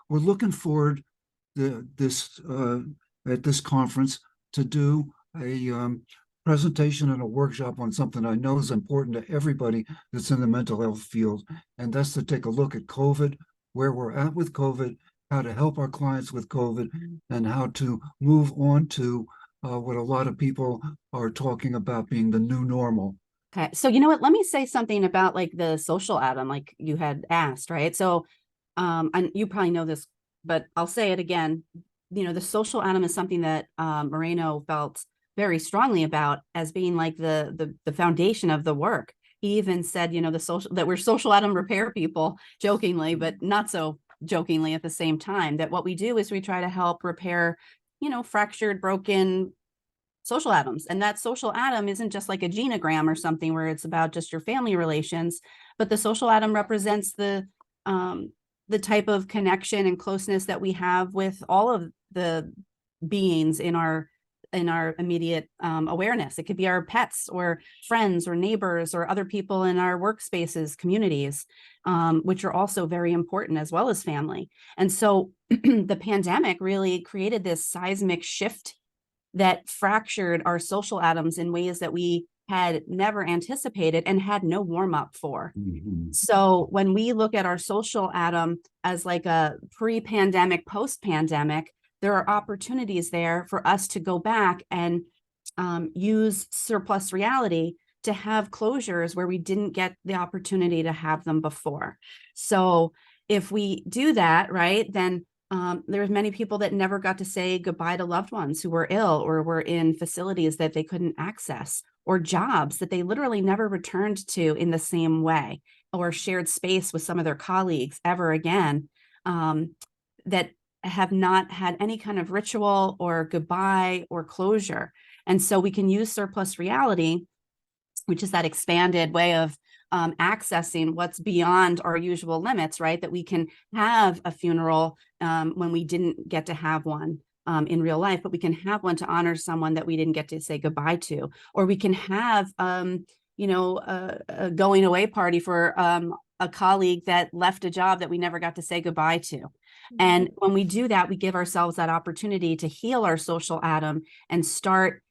we're looking forward this at this conference to do a presentation and a workshop on something I know is important to everybody that's in the mental health field, and that's to take a look at COVID, where we're at with COVID, how to help our clients with COVID, and how to move on to what a lot of people are talking about being the new normal. Okay. So you know what? Let me say something about like the social atom, like you had asked, right? So and you probably know this, but I'll say it again. You know, the social atom is something that Moreno felt very strongly about as being like the foundation of the work. He even said, you know, that we're social atom repair people, jokingly, but not so jokingly at the same time, that what we do is we try to help repair, you know, fractured, broken social atoms. And that social atom isn't just like a genogram or something where it's about just your family relations, but the social atom represents the type of connection and closeness that we have with all of the beings in our immediate awareness. It could be our pets or friends or neighbors or other people in our workspaces, communities, which are also very important, as well as family. And so the pandemic really created this seismic shift that fractured our social atoms in ways that we had never anticipated and had no warm up for. Mm-hmm. So when we look at our social atom as like a pre-pandemic, post-pandemic, there are opportunities there for us to go back and use surplus reality to have closures where we didn't get the opportunity to have them before. So if we do that, right, then there's many people that never got to say goodbye to loved ones who were ill or were in facilities that they couldn't access, or jobs that they literally never returned to in the same way, or shared space with some of their colleagues ever again, that have not had any kind of ritual or goodbye or closure. And so we can use surplus reality, which is that expanded way of accessing what's beyond our usual limits, right? That we can have a funeral when we didn't get to have one in real life, but we can have one to honor someone that we didn't get to say goodbye to, or we can have, you know, a going away party for a colleague that left a job that we never got to say goodbye to. Mm-hmm. And when we do that, we give ourselves that opportunity to heal our social atom and start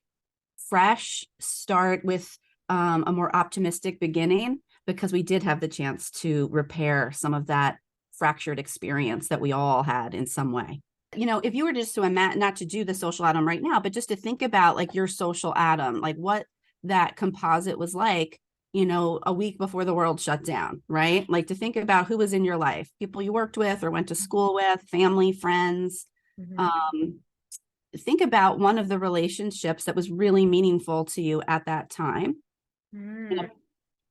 fresh, start with a more optimistic beginning, because we did have the chance to repair some of that fractured experience that we all had in some way. You know, if you were just to imagine, not to do the social atom right now, but just to think about like your social atom, like what that composite was like, you know, a week before the world shut down, right? Like to think about who was in your life, people you worked with or went to school with, family, friends. Mm-hmm. Think about one of the relationships that was really meaningful to you at that time. Mm.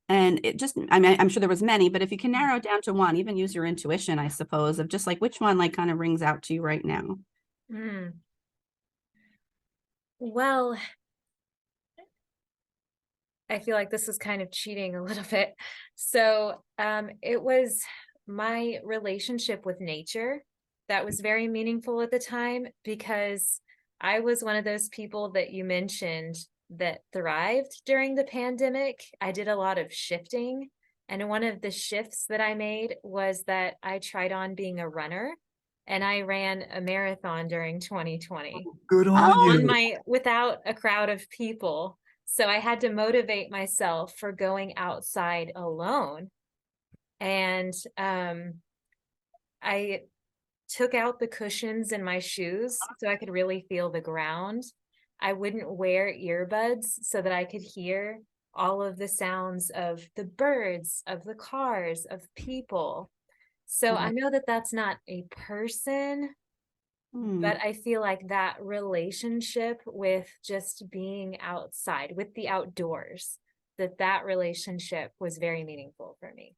And it just, I mean, I'm sure there was many, but if you can narrow it down to one, even use your intuition, I suppose, of just like which one like kind of rings out to you right now. Mm. Well, I feel like this is kind of cheating a little bit. So it was my relationship with nature that was very meaningful at the time, because I was one of those people that you mentioned that thrived during the pandemic. I did a lot of shifting. And one of the shifts that I made was that I tried on being a runner, and I ran a marathon during 2020. Good on you. Without a crowd of people. So I had to motivate myself for going outside alone. And I took out the cushions in my shoes so I could really feel the ground. I wouldn't wear earbuds so that I could hear all of the sounds of the birds, of the cars, of people. So I know that that's not a person, but I feel like that relationship with just being outside, with the outdoors, that relationship was very meaningful for me.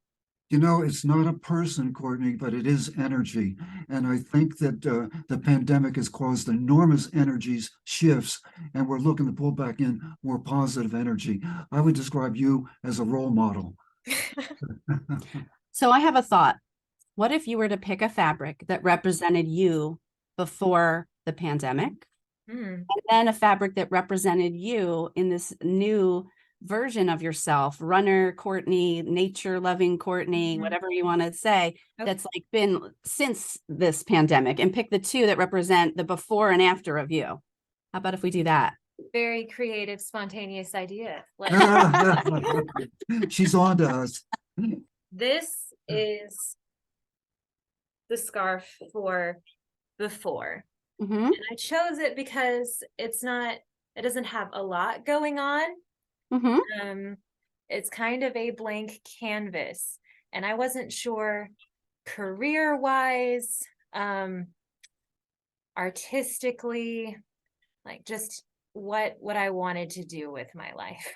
You know, it's not a person, Courtney, but it is energy. And I think that the pandemic has caused enormous energies shifts, and we're looking to pull back in more positive energy. I would describe you as a role model. So I have a thought. What if you were to pick a fabric that represented you before the pandemic, and then a fabric that represented you in this new version of yourself, runner Courtney, nature loving Courtney, Mhm. whatever you want to say, Okay. that's like been since this pandemic, and pick the two that represent the before and after of you. How about if we do that? Very creative, spontaneous idea. She's on to us. This is the scarf for before. Mm-hmm. And I chose it because it doesn't have a lot going on. Mm-hmm. It's kind of a blank canvas, and I wasn't sure career-wise, artistically, like just what I wanted to do with my life.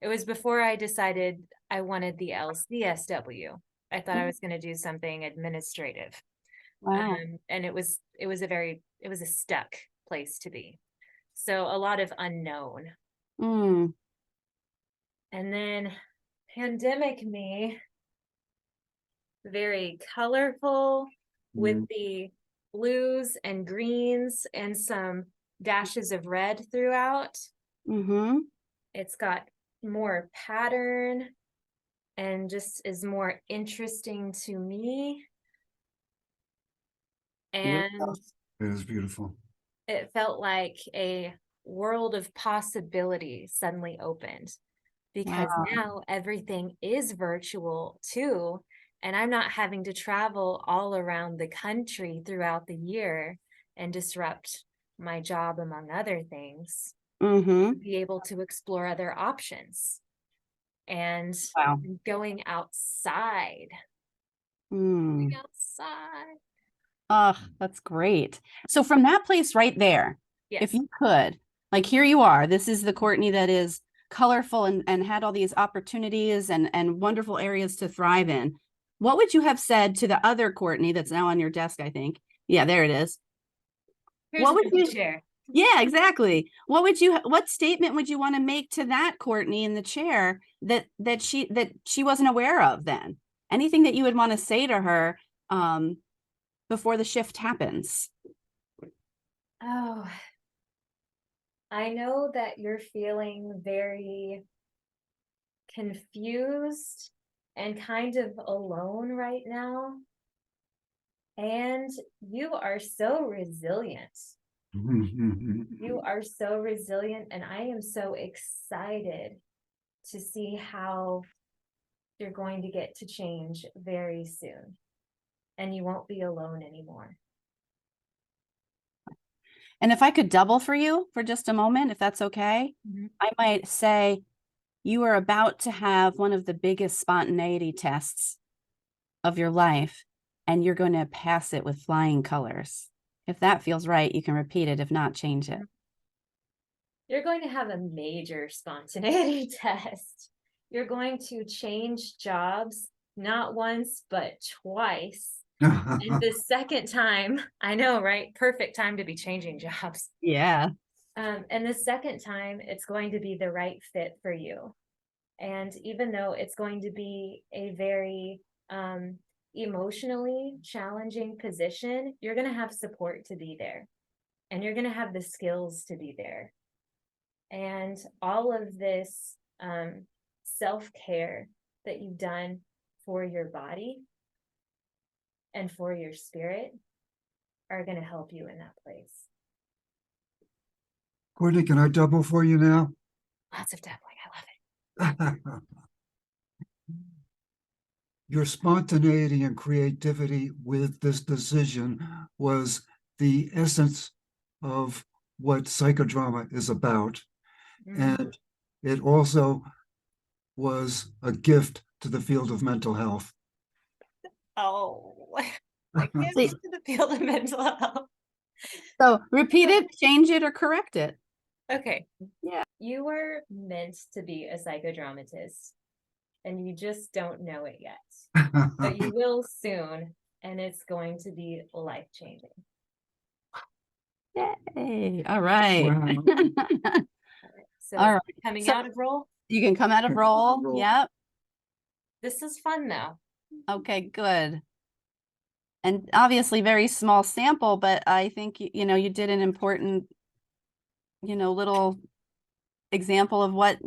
It was before I decided I wanted the LCSW. I thought I was going to do something administrative. Wow. And it was a stuck place to be. So a lot of unknown. Mm. And then pandemic me, very colorful with the blues and greens and some dashes of red throughout. Mm-hmm. It's got more pattern and just is more interesting to me. And It is beautiful. it felt like a world of possibility suddenly opened, because Wow. now everything is virtual too. And I'm not having to travel all around the country throughout the year and disrupt my job, among other things. Mm-hmm. Be able to explore other options and Wow. going outside. Mm. Outside. Oh, that's great. So from that place right there, Yes. if you could, like, here you are, this is the Courtney that is colorful and had all these opportunities and wonderful areas to thrive in. What would you have said to the other Courtney that's now on your desk, I think? Yeah, there it is. Here's What would the you chair. Yeah, exactly. What statement would you want to make to that Courtney in the chair that she wasn't aware of then? Anything that you would want to say to her before the shift happens? Oh, I know that you're feeling very confused and kind of alone right now. And you are so resilient. You are so resilient, and I am so excited to see how you're going to get to change very soon. And you won't be alone anymore. And if I could double for you for just a moment, if that's okay, I might say you are about to have one of the biggest spontaneity tests of your life, and you're going to pass it with flying colors. If that feels right, you can repeat it. If not, change it. You're going to have a major spontaneity test. You're going to change jobs, not once, but twice. And the second time, I know, right? Perfect time to be changing jobs. Yeah. And the second time, it's going to be the right fit for you. And even though it's going to be a very emotionally challenging position, you're going to have support to be there. And you're going to have the skills to be there. And all of this self-care that you've done for your body and for your spirit are going to help you in that place. Courtney, can I double for you now? Lots of doubling. I love it. Your spontaneity and creativity with this decision was the essence of what psychodrama is about. And it also was a gift to the field of mental health. Oh, I can't get to the field of mental health. So repeat it, change it, or correct it. Okay. Yeah. You were meant to be a psychodramatist, and you just don't know it yet. But you will soon, and it's going to be life-changing. Yay. All right. Wow. So All right. coming So- out of role, You can come out of roll. Roll. Yep. this is fun though. Okay, good. And obviously very small sample, but I think, you know, you did an important, little example of what,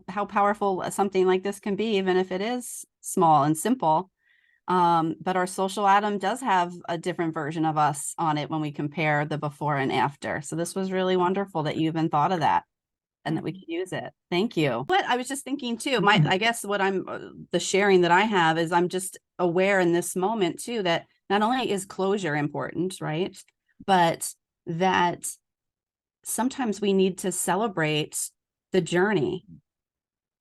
how powerful something like this can be, even if it is small and simple. But our social atom does have a different version of us on it when we compare the before and after. So this was really wonderful that you even thought of that and that we could use it. Thank you. But I was just thinking too, I guess what the sharing that I have is I'm just aware in this moment too, that not only is closure important, right? But that sometimes we need to celebrate the journey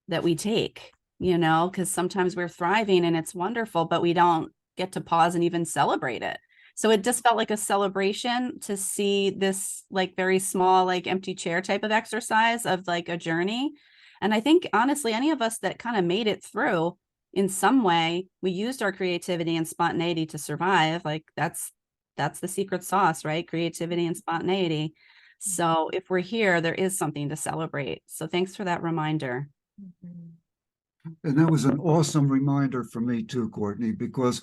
that we take, because sometimes we're thriving and it's wonderful, but we don't get to pause and even celebrate it. So it just felt like a celebration to see this like very small, like empty chair type of exercise of like a journey. And I think honestly, any of us that kind of made it through in some way, we used our creativity and spontaneity to survive. Like that's the secret sauce, right? Creativity and spontaneity. So if we're here, there is something to celebrate. So thanks for that reminder. And that was an awesome reminder for me too, Courtney, because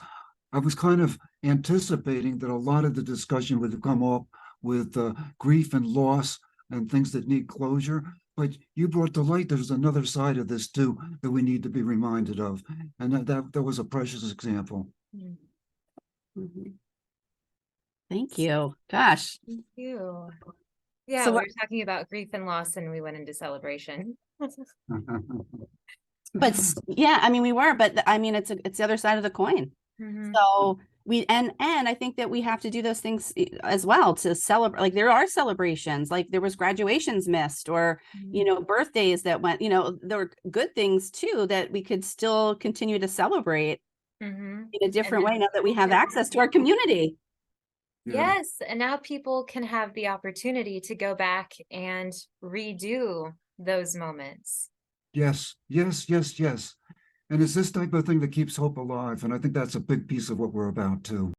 I was kind of anticipating that a lot of the discussion would come up with grief and loss and things that need closure. But you brought to light there's another side of this too that we need to be reminded of. And that was a precious example. Thank you. Gosh. Thank you. Yeah, So we were talking about grief and loss and we went into celebration. But yeah, I mean, we were, but I mean, it's the other side of the coin. So and I think that we have to do those things as well to celebrate. Like there are celebrations, like there was graduations missed or, birthdays that went, there were good things too, that we could still continue to celebrate in a different way now that we have access to our community. Yes, and now people can have the opportunity to go back and redo those moments. Yes. And it's this type of thing that keeps hope alive. And I think that's a big piece of what we're about too.